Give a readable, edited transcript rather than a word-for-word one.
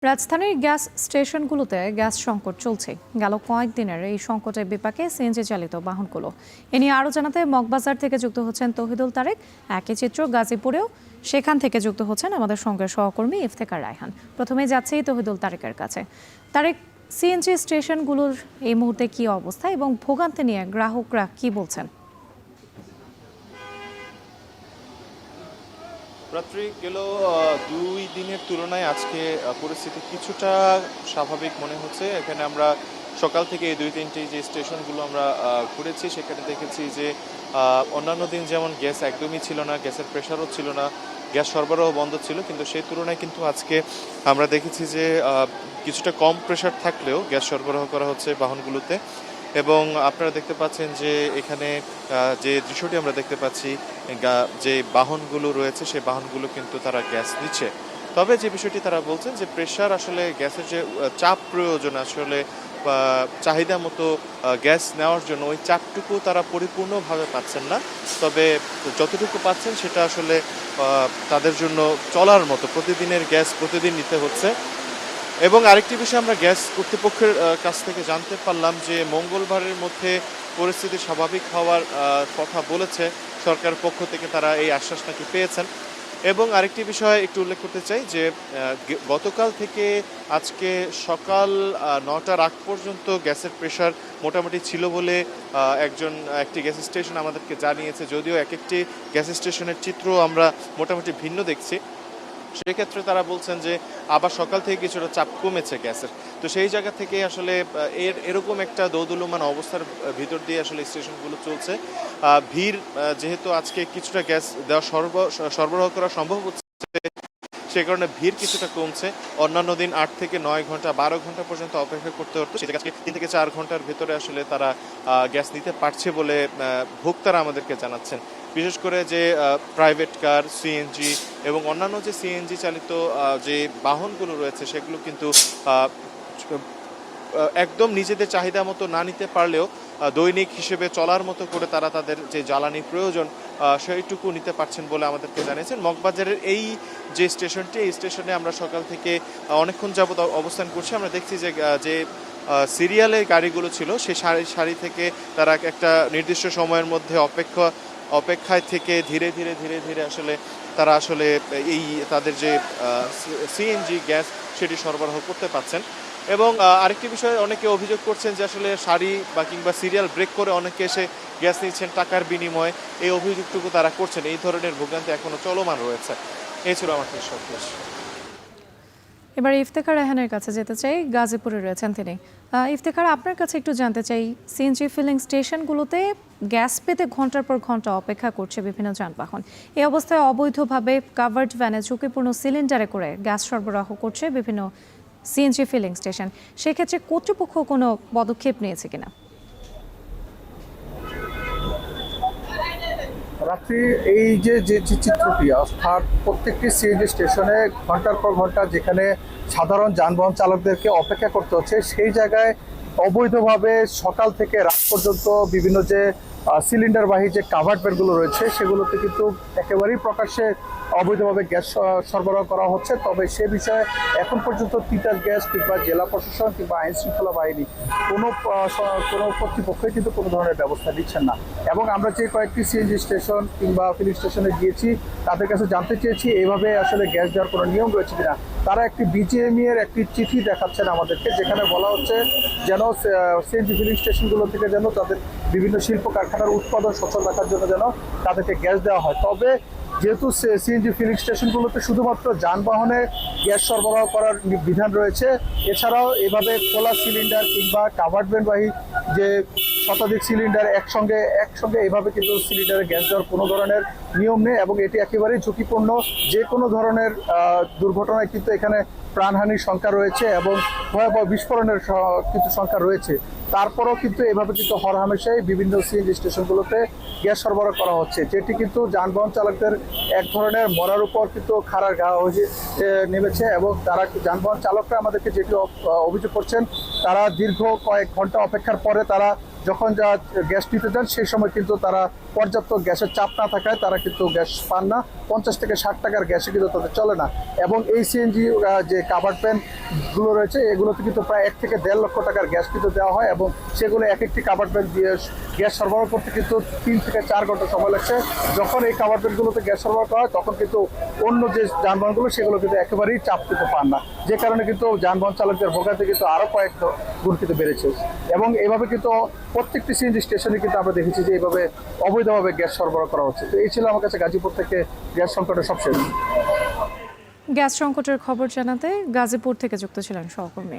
রাজধানীর gas স্টেশনগুলোতে gas সংকট চলছে। গেল কয়েকদিনের এই সংকটের বিপাকে সিএনজি চালিত বাহনগুলো। এ নিয়ে আরও জানাতে মগবাজার থেকে যুক্ত হচ্ছেন তৌহিদুল তারেক। একই চিত্র গাজীপুরেও, সেখান থেকে যুক্ত হচ্ছেন আমাদের সঙ্গে সহকর্মী ইফতেখার রায়হান। প্রথমে যাচ্ছি তৌহিদুল তারেকের কাছে। তারেক, সিএনজি স্টেশনগুলোর এই মুহূর্তে কি অবস্থা এবং ভোগান্তি নিয়ে গ্রাহকরা কি বলছেন? রাত্রি গেল 2 দিনের তুলনায় আজকে পরিস্থিতি কিছুটা স্বাভাবিক মনে হচ্ছে। এখানে আমরা সকাল থেকে এই 2-3টি যে স্টেশনগুলো আমরা ঘুরেছি, সেখানে দেখেছি যে অন্যান্য দিন যেমন গ্যাস একদমই ছিল না, গ্যাসের প্রেশারও ছিল না, গ্যাস সরবরাহ বন্ধ ছিল, কিন্তু সেই তুলনায় কিন্তু আজকে আমরা দেখেছি যে কিছুটা কম প্রেশার থাকলেও গ্যাস সরবরাহ করা হচ্ছে বাহনগুলোতে। এবং আপনারা দেখতে পাচ্ছেন যে এখানে যে দৃশ্যটি আমরা দেখতে পাচ্ছি, যে বাহনগুলো রয়েছে সেই বাহনগুলো কিন্তু তারা গ্যাস নিচ্ছে। তবে যে বিষয়টি তারা বলছেন যে প্রেশার আসলে গ্যাসের যে চাপ প্রয়োজন আসলে চাহিদা মতো গ্যাস নেওয়ার জন্য ওই চাপটুকু তারা পরিপূর্ণভাবে পাচ্ছেন না। তবে যতটুকু পাচ্ছেন সেটা আসলে তাদের জন্য চলার মতো, প্রতিদিনের গ্যাস প্রতিদিন নিতে হচ্ছে। এবং আরেকটি বিষয় আমরা গ্যাস কর্তৃপক্ষের কাছ থেকে জানতে পারলাম যে মঙ্গলবারের মধ্যে পরিস্থিতি স্বাভাবিক হওয়ার কথা বলেছে সরকারের পক্ষ থেকে, তারা এই আশ্বাস নাকি পেয়েছেন। এবং আরেকটি বিষয় একটু উল্লেখ করতে চাই যে গতকাল থেকে আজকে সকাল 9টার আগ পর্যন্ত গ্যাসের প্রেশার মোটামুটি ছিল বলে একটি গ্যাস স্টেশন আমাদেরকে জানিয়েছে। যদিও এক একটি গ্যাস স্টেশনের চিত্র আমরা মোটামুটি ভিন্ন দেখছি, সেক্ষেত্রে তারা বলছেন যে আবার সকাল থেকে কিছুটা চাপ কমেছে গ্যাসের। তো সেই জায়গা থেকে আসলে এরকম একটা দোদুল্যমান অবস্থার ভিতর দিয়ে আসলে স্টেশনগুলো চলছে। ভিড় যেহেতু আজকে কিছুটা গ্যাস দেওয়া সরবরাহ করা সম্ভব হচ্ছে, সে কারণে ভিড় কিছুটা কমছে। অন্যান্য দিন 8 থেকে 9 ঘন্টা 12 ঘন্টা পর্যন্ত অপেক্ষা করতে হতো, সেটা আজকে 3 থেকে 4 ঘন্টার ভেতরে আসলে তারা গ্যাস নিতে পারছে বলে ভোক্তারা আমাদেরকে জানাচ্ছেন। বিশেষ করে যে প্রাইভেট কার, সিএনজি এবং অন্যান্য যে সিএনজি চালিত যে বাহনগুলো রয়েছে সেগুলো কিন্তু একদম নিজেদের চাহিদা মতো না নিতে পারলেও দৈনিক হিসেবে চলার মতো করে তারা তাদের যে জ্বালানি প্রয়োজন সেইটুকু নিতে পারছেন বলে আমাদেরকে জানিয়েছেন। মগবাজারের এই যে স্টেশনটি, এই স্টেশনে আমরা সকাল থেকে অনেকক্ষণ যাবত অবস্থান করছি। আমরা দেখছি যে সিরিয়ালে গাড়িগুলো ছিল সেই সারি থেকে তারা একটা নির্দিষ্ট সময়ের মধ্যে অপেক্ষায় থেকে ধীরে ধীরে আসলে তারা আসলে এই তাদের যে সিএনজি গ্যাস সেটি সরবরাহ করতে পারছেন। এবং আরেকটি বিষয়, অনেকে অভিযোগ করছেন যে আসলে সারি বা কিংবা সিরিয়াল ব্রেক করে অনেকে এসে গ্যাস নিচ্ছেন টাকার বিনিময়ে। এই অভিযোগটুকু তারা করছেন। এই ধরনের ভোগান্তি এখনো চলমান রয়েছে। এই ছিল আমার সর্বশেষ। এবার ইফতেখার রায়হানের কাছে যেতে চাই, গাজীপুরে রয়েছেন তিনি। ইফতেখার, আপনার কাছে একটু জানতে চাই, সিএনজি ফিলিং স্টেশনগুলোতে গ্যাস পেতে ঘন্টার পর ঘন্টা অপেক্ষা করছে বিভিন্ন যানবাহন। এই অবস্থায় অবৈধভাবে কাভার্ড ভ্যানে ঝুঁকিপূর্ণ সিলিন্ডারে করে গ্যাস সরবরাহ করছে বিভিন্ন সিএনজি ফিলিং স্টেশন। সেক্ষেত্রে কর্তৃপক্ষ কোনো পদক্ষেপ নিয়েছে কিনা? রাত্রি এই যে চিত্রটি, অর্থাৎ প্রত্যেকটি সিএনজি স্টেশনে ঘন্টার পর ঘন্টা যেখানে সাধারণ যানবাহন চালকদেরকে অপেক্ষা করতে হচ্ছে, সেই জায়গায় অবৈধভাবে সকাল থেকে রাত পর্যন্ত বিভিন্ন যে সিলিন্ডারবাহী যে কাভার্ড ভ্যানগুলো রয়েছে সেগুলোতে কিন্তু একেবারেই প্রকাশ্যে অবৈধভাবে গ্যাস সরবরাহ করা হচ্ছে। তবে সে বিষয়ে এখন পর্যন্ত তিতাস গ্যাস কিংবা জেলা প্রশাসন কিংবা আইন শৃঙ্খলা বাহিনী কোনো কর্তৃপক্ষই কিন্তু কোনো ধরনের ব্যবস্থা নিচ্ছেন না। এবং আমরা যে কয়েকটি সিএনজি স্টেশন কিংবা ফিলিং স্টেশনে গিয়েছি, তাদের কাছে জানতে চেয়েছি এইভাবে আসলে গ্যাস দেওয়ার কোনো নিয়ম রয়েছে কিনা। তারা একটি বিজিএমই এর একটি চিঠি দেখাচ্ছেন আমাদেরকে, যেখানে বলা হচ্ছে যেন সিএনজি ফিলিং স্টেশনগুলো থেকে যেন তাদের বিভিন্ন শিল্প কারখানার উৎপাদন সচল রাখার জন্য যেন তাদেরকে গ্যাস দেওয়া হয়। তবে যেহেতু সিএনজি ফিলিং স্টেশনগুলোতে শুধুমাত্র যানবাহনে গ্যাস সরবরাহ করার বিধান রয়েছে, এছাড়াও এভাবে খোলা সিলিন্ডার কিংবা কাভার্ড ভ্যানবাহী যে শতাধিক সিলিন্ডার একসঙ্গে এভাবে কিন্তু সিলিন্ডারে গ্যাস দেওয়ার কোনো ধরনের নিয়ম নেই। এবং এটি একেবারেই ঝুঁকিপূর্ণ। যে কোনো ধরনের দুর্ঘটনায় কিন্তু এখানে প্রাণহানির সংখ্যা রয়েছে এবং ভয়াবহ বিস্ফোরণের কিন্তু সংখ্যা রয়েছে। তারপরেও কিন্তু এভাবে কিন্তু হরহামেশাই বিভিন্ন সিএনজি স্টেশনগুলোতে গ্যাস সরবরাহ করা হচ্ছে, যেটি কিন্তু যানবাহন চালকদের এক ধরনের মরার উপর কিন্তু খাড়ার ঘা হয়ে নেমেছে। এবং তারা যানবাহন চালকরা আমাদেরকে যেটি অভিযোগ করছেন, তারা দীর্ঘ কয়েক ঘন্টা অপেক্ষার পরে তারা যখন গ্যাস নিতে যান সেই সময় কিন্তু তারা পর্যাপ্ত গ্যাসের চাপ না থাকায় তারা কিন্তু গ্যাস পান না। 50 থেকে 60 টাকার গ্যাসে কিন্তু তাদের চলে না। এবং এই সিএনজি যে কাভার্ড ভ্যানগুলো রয়েছে এগুলোতে কিন্তু প্রায় 1 থেকে 1.5 লক্ষ টাকার গ্যাস কিন্তু দেওয়া হয় এবং সেগুলো এক একটি কাভার্ড ভ্যান দিয়ে গ্যাস সরবরাহ করতে কিন্তু 3 থেকে 4 ঘন্টা সময় লাগছে। যখন এই কাভার্ড ভ্যানগুলোতে গ্যাস সরবরাহ করা হয় তখন কিন্তু অন্য যে যানবাহনগুলো সেগুলো কিন্তু একেবারেই চাপ কিন্তু পান না, যে কারণে কিন্তু যানবাহন চালকদের ভোগান্তি কিন্তু আরও কয়েক গুণ কিন্তু বেড়েছে। এবং এইভাবে কিন্তু প্রত্যেকটি সিএনজি স্টেশনে কিন্তু আমরা দেখেছি যে এইভাবে অবৈধভাবে গ্যাস সরবরাহ করা হচ্ছে। তো এই ছিল আমার কাছে গাজীপুর থেকে গ্যাস সংকটের সবশেষ। গ্যাস সংকটের খবর জানাতে গাজীপুর থেকে যুক্ত ছিলেন সহকর্মী।